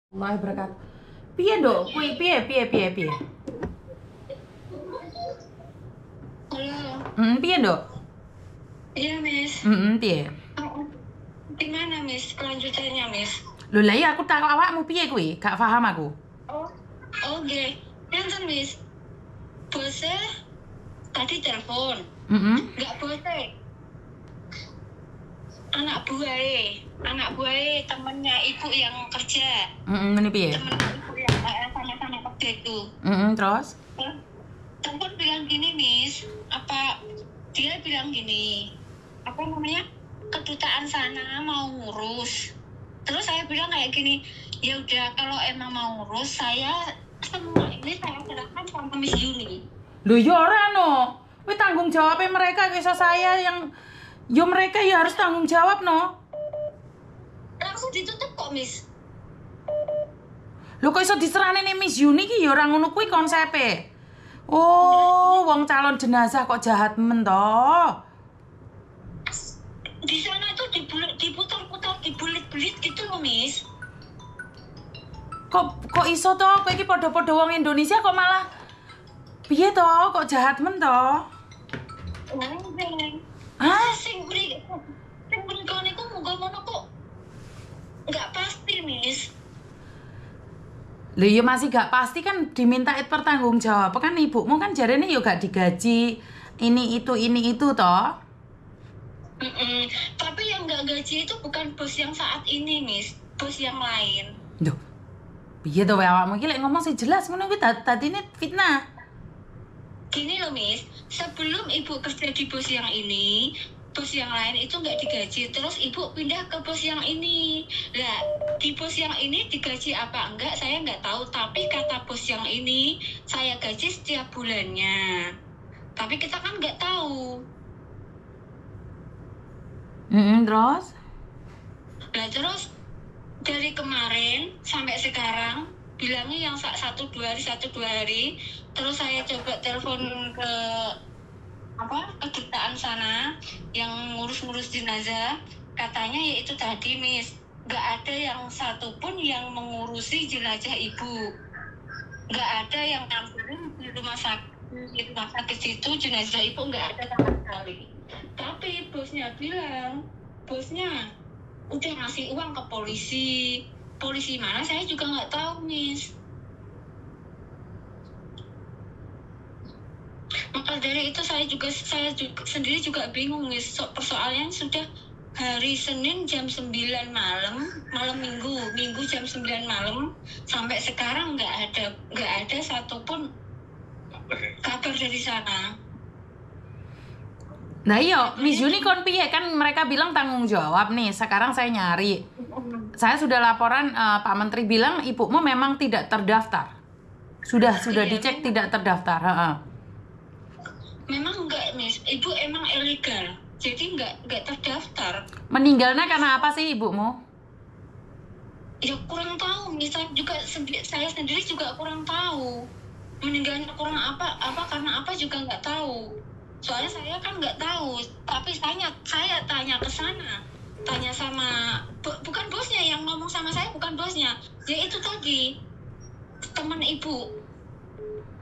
Wah, berkat. Piye, Nduk? Kuwi piye? Halo. Piye, Nduk? Iya, Miss. Piye? Gimana, Miss? Kelanjutannya, Miss? Lho lah iya aku takok awakmu piye kuwi? Gak paham aku. Oke. Nonton, Miss. Bose tadi telepon. Nggak bose. Anak buahe temennya ibu yang kerja. Ngene piye? Temennya ibu yang sama-sama kerja itu. Terus? Telepon bilang gini, Miss. Dia bilang gini. Apa namanya? Kedutaan sana mau ngurus. Terus saya bilang kayak gini, ya udah kalau emang mau ngurus saya semua ini saya serahkan sama Miss Yuni. Lho ya ora no. Kuwi tanggung jawabnya mereka iso saya yang yo mereka ya harus tanggung jawab no. Langsung ditutup kok, Miss. Lho kok iso diserahne ning Miss Yuni ki ya ora ngono kuwi konsepe. Oh, wong calon jenazah kok jahat men to. Di sana itu diputar-putar, dibulit-bulit gitu loh, Miss. Kok iso to? Kowe iki padha-padha wong Indonesia kok malah piye to? Kok jahat men to? Hah? Sing mriko niku muga-muga kok nggak pasti, Miss. Lho ya masih gak pasti kan dimintain pertanggung jawab kan ibumu kan jarene yo gak digaji ini itu toh. Tapi yang nggak gaji itu bukan bos yang saat ini, Miss. Bos yang lain. Duh. Piye to awakmu iki lek ngomong sih jelas ngono kuwi tadine fitnah. Gini loh, Miss. Sebelum ibu kerja di bos yang ini, bos yang lain itu nggak digaji. Terus ibu pindah ke bos yang ini. Lah, di bos yang ini digaji apa enggak saya nggak tahu. Tapi kata bos yang ini, saya gaji setiap bulannya. Tapi kita kan nggak tahu. Terus? Nah terus dari kemarin sampai sekarang bilangnya yang 1-2 hari. Terus saya coba telepon ke kedutaan sana yang ngurus jenazah, katanya ya itu tadi, Miss, nggak ada yang satupun yang mengurusi jenazah ibu, nggak ada yang ngambilin di rumah sakit situ jenazah ibu, nggak ada sama sekali. Tapi bosnya bilang, bosnya udah ngasih uang ke polisi mana saya juga nggak tahu, Miss. Maka dari itu saya sendiri juga bingung, Miss. Persoalannya sudah hari Senin jam 9 malam Minggu jam 9 malam sampai sekarang nggak ada satupun kabar dari sana. Nah iya, Miss Yuni kon piye kan mereka bilang tanggung jawab nih. Sekarang saya nyari. Saya sudah laporan Pak Menteri bilang ibumu memang tidak terdaftar. Sudah dicek tidak terdaftar, Memang enggak, Miss. Ibu emang ilegal. Jadi enggak terdaftar. Meninggalnya karena apa sih ibumu? Ya kurang tahu, Miss. Saya sendiri juga kurang tahu. Meninggalnya kurang apa karena apa juga nggak tahu. Soalnya saya kan nggak tahu, tapi saya tanya ke sana, tanya sama bukan bosnya yang ngomong sama saya, bukan bosnya, ya itu tadi teman ibu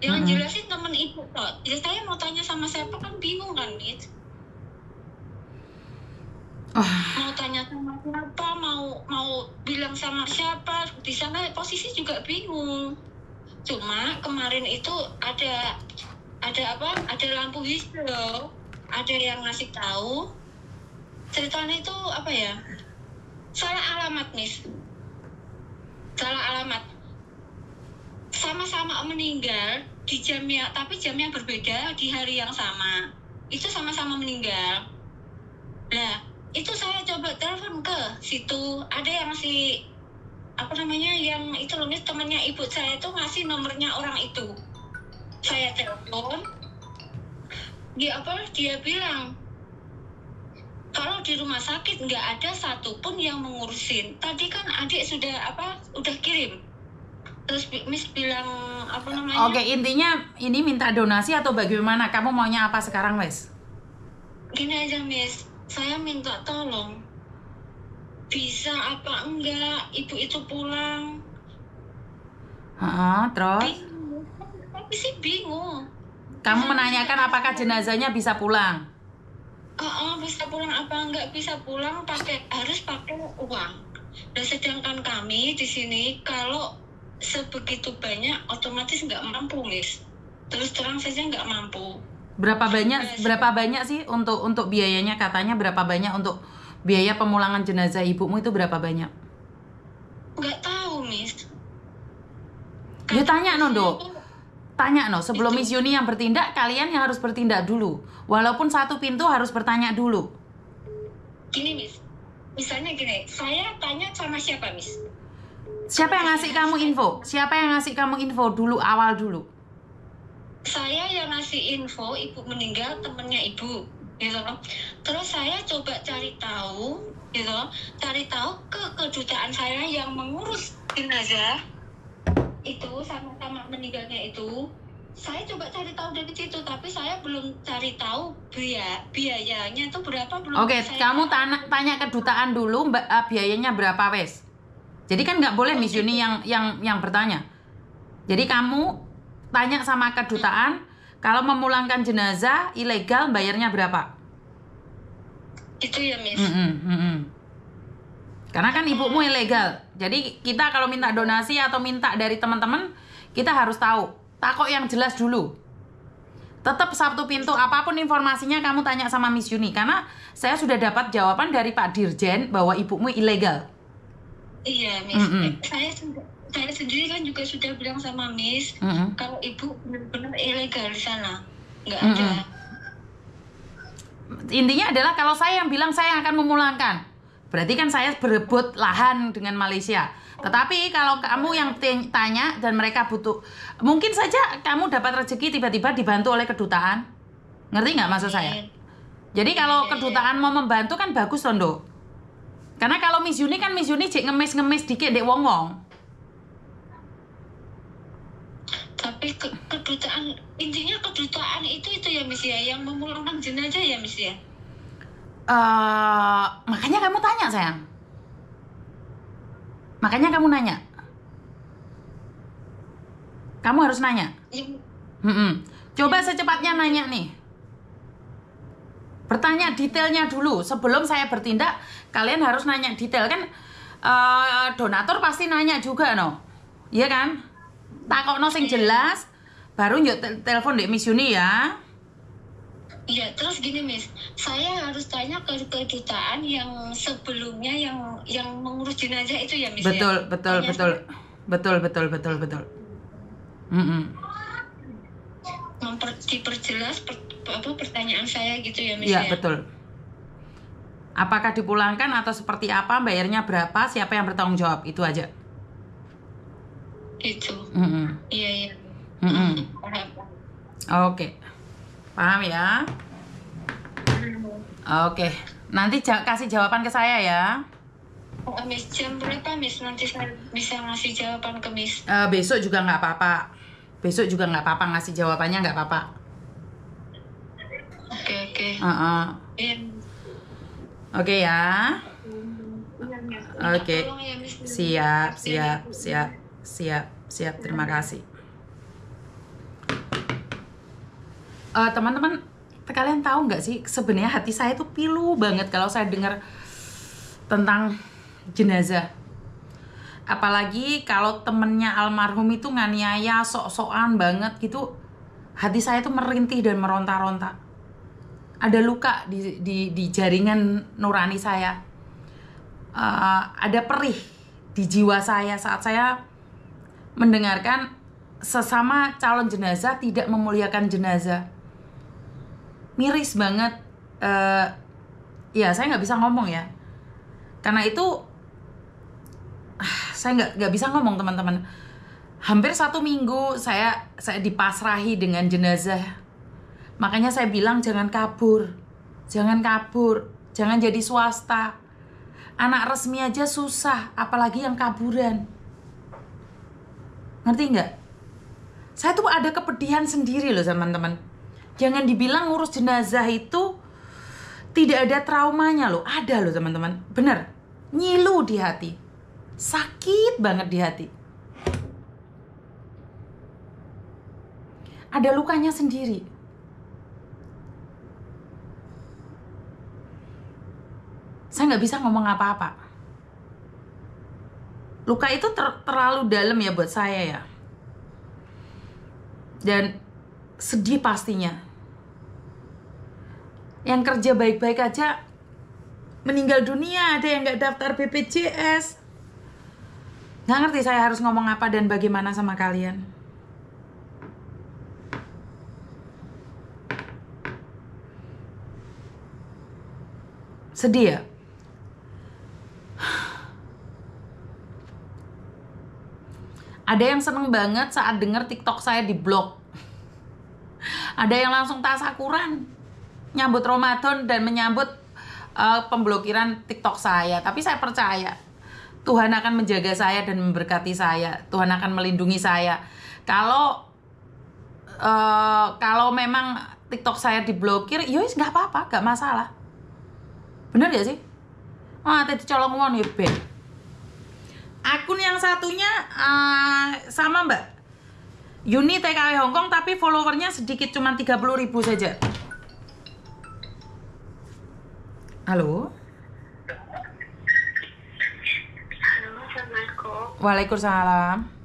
yang jelasin teman ibu kok. Ya saya mau tanya sama siapa kan bingung kan, Miss. Mau tanya sama siapa, mau bilang sama siapa, di sana posisi juga bingung. Cuma kemarin itu ada lampu hijau, ada yang ngasih tahu. Ceritanya itu apa ya? Salah alamat, Miss. Salah alamat. Sama-sama meninggal di tapi jamnya berbeda di hari yang sama. Itu sama-sama meninggal. Nah, itu saya coba telepon ke situ. Ada yang ngasih yang itu loh, Miss, temannya ibu saya itu ngasih nomornya orang itu. Saya telepon, dia bilang kalau di rumah sakit nggak ada satupun yang mengurusin. Tadi kan adik udah kirim. Terus Miss bilang Oke, intinya ini minta donasi atau bagaimana? Kamu maunya apa sekarang, Wes? Gini aja, Miss, saya minta tolong. Bisa apa enggak ibu itu pulang Terus Bingung. Tapi sih bingung. kamu menanyakan apakah jenazahnya bisa pulang? Bisa pulang apa nggak bisa pulang harus pakai uang. Dan sedangkan kami di sini kalau sebegitu banyak otomatis nggak mampu, Miss. Terus terang saja nggak mampu. Berapa banyak sih untuk biayanya? Katanya berapa banyak untuk biaya pemulangan jenazah ibumu itu berapa banyak? Nggak tahu, Miss. Ya tanya Nondo. Tanya sebelum Itu. Miss Yuni yang bertindak, kalian yang harus bertindak dulu. Walaupun satu pintu harus bertanya dulu. Gini, Miss. Misalnya gini, saya tanya sama siapa, Miss? Siapa yang ngasih kamu info? Siapa yang ngasih kamu info dulu, awal dulu? Saya yang ngasih info ibu meninggal, temennya ibu, gitu loh. Terus saya coba cari tahu, gitu loh. Cari tahu ke kedutaan saya yang mengurus jenazah itu sama-sama meninggalnya itu. Saya coba cari tahu dari situ, tapi saya belum cari tahu biayanya itu berapa belum. Oke, kamu tanya kedutaan dulu, biayanya berapa wes? Jadi kan nggak boleh Miss Yuni yang bertanya. Jadi kamu tanya sama kedutaan, kalau memulangkan jenazah ilegal bayarnya berapa? Itu ya, Miss. Karena kan ibumu ilegal. Jadi kita kalau minta donasi atau minta dari teman-teman, kita harus tahu. Takok yang jelas dulu. Tetap satu pintu, apapun informasinya kamu tanya sama Miss Yuni. Karena saya sudah dapat jawaban dari Pak Dirjen bahwa ibumu ilegal. Iya, Miss. Saya sendiri kan juga sudah bilang sama Miss, kalau ibu benar-benar ilegal di sana. Nggak ada. Intinya adalah kalau saya yang bilang saya akan memulangkan, berarti kan saya berebut lahan dengan Malaysia. Tetapi kalau kamu yang tanya dan mereka butuh, mungkin saja kamu dapat rezeki tiba-tiba dibantu oleh kedutaan. Ngerti nggak maksud saya? Jadi kalau kedutaan mau membantu kan bagus, Tondo. Karena kalau Miss Yuni cek ngemis-ngemis dikit dek wong-wong. Tapi kedutaan, intinya kedutaan itu ya, Miss ya, yang memulangkan jenazah ya, Miss ya. Makanya kamu tanya, sayang. Makanya kamu nanya. Kamu harus nanya. Coba secepatnya nanya nih. Bertanya detailnya dulu. Sebelum saya bertindak, kalian harus nanya detail. Kan donatur pasti nanya juga, no? Iya kan? Takokno sing jelas, baru yuk telepon dek Miss Yuni ya. Iya, terus gini, Miss. Saya harus tanya ke kedutaan yang sebelumnya yang mengurus jenazah itu ya, Miss. Betul. Diperjelas pertanyaan saya gitu ya, Miss. Iya, betul. Apakah dipulangkan atau seperti apa, bayarnya berapa, siapa yang bertanggung jawab, itu aja. Itu. Iya. Oke. Paham ya? Oke. Nanti kasih jawaban ke saya ya. Miss, jam berapa, Miss? Nanti saya bisa ngasih jawaban ke Miss. Besok juga nggak apa-apa. Ngasih jawabannya nggak apa-apa. Oke. Iya. Oke ya. Oke. Tolong ya, Miss. Siap. Terima kasih. Teman-teman, kalian tahu nggak sih sebenarnya hati saya tuh pilu banget kalau saya dengar tentang jenazah. Apalagi kalau temennya almarhum itu nganiaya sok-sokan banget gitu, hati saya tuh merintih dan meronta-ronta. Ada luka di jaringan nurani saya. Ada perih di jiwa saya saat saya mendengarkan sesama calon jenazah tidak memuliakan jenazah. Miris banget. Ya saya nggak bisa ngomong ya, karena itu saya nggak bisa ngomong, teman-teman. Hampir 1 minggu saya dipasrahi dengan jenazah. Makanya saya bilang jangan kabur, jangan jadi swasta. Anak resmi aja susah, apalagi yang kaburan. Ngerti nggak? Saya tuh ada kepedihan sendiri loh, teman-teman. Jangan dibilang ngurus jenazah itu tidak ada traumanya loh. Ada loh, teman-teman. Bener. Nyilu di hati. Sakit banget di hati. ada lukanya sendiri. Saya nggak bisa ngomong apa-apa. Luka itu terlalu dalam ya buat saya ya. Dan sedih pastinya. Yang kerja baik-baik aja meninggal dunia, ada yang nggak daftar BPJS. Nggak ngerti saya harus ngomong apa dan bagaimana sama kalian. Sedih ya? Ada yang seneng banget saat denger TikTok saya di-blok. Ada yang langsung tasakuran nyambut Ramadan dan menyambut pemblokiran TikTok saya. Tapi saya percaya Tuhan akan menjaga saya dan memberkati saya. Tuhan akan melindungi saya. Kalau memang TikTok saya diblokir, yowis nggak apa-apa, nggak masalah. Bener gak sih? Tadi colong won ya Ben. Akun yang satunya sama Mbak Yuni TKW Hongkong, tapi followernya sedikit, cuma 30.000 saja. Halo? Halo, Assalamualaikum. Waalaikumsalam.